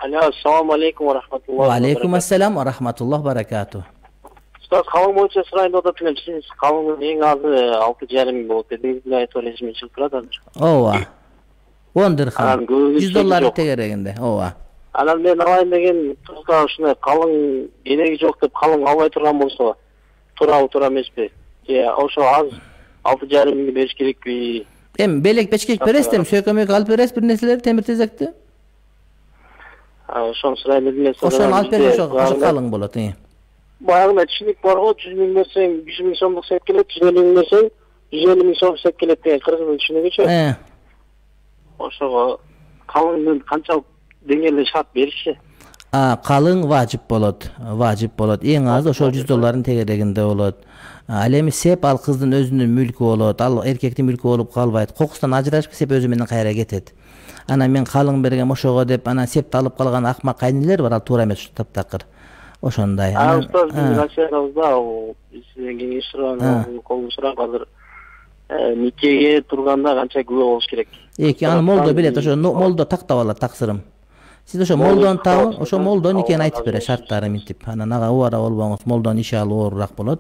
Alo, assalamu alaikum wa rahmatullahi wa barakatuh. Алейкум ассалам ва рахматуллах баракату. Ustoz, qalın boyunca sırayında odap bilen siz qalının en azı 6,5 bolot dediniz mi ayet öylesine çıkıp turadi azır. Ova. 10 dirham. Anam, göğüs 100 dollar yok. tegereginde. Ova. Anam men alayın degen tuzda uşuna qalın geregi jok dep qalın alбай turgan bolsa тура эмеспи? Ошо аз 6,5 миңди бериш керекпи? Em belek beşkek berestem sökömek alıp beres bir neseleri temir tezekti. Ошону сурайын дедим мен. Oşon alıp beres oşo kalın bolat. Баягы түшүнүк бар го, 100 миң берсең 100 миң сомдук сеп келет, 150 миң берсең 150 миң сом сеп келет деген кыргыздын түшүнүгүчү. Ошого қалыңдын канчалык деңгээлде шарт бериши? Kalın vacip bolot. Vacip bolot. En az oşo 100 doların tegereginde bolot. Al emi sep al kızdın özünün mülkü bolot. Al erkektin mülkü olup kalbayt. Kokustan ajırashıp sep özü menden kayra ketet. Ana men kalın bergem oşogo dep ana septi alıp kalgan akmak kayniler var, al toora emes taptakır. Oşonday. Ustoz, bizdin Россиябызда сизден кеңеш сураган, колун сурап азыр никеге турганда канча күбө болуш керек? Эки аны молдо билет, ошо молдо тактап алат таксырым. Siz oşo moldon tağı, oşo moldon ikeni aytıp bere şartları mintip. Ana naga uara bolboňuz moldon işe alı orurak bolot.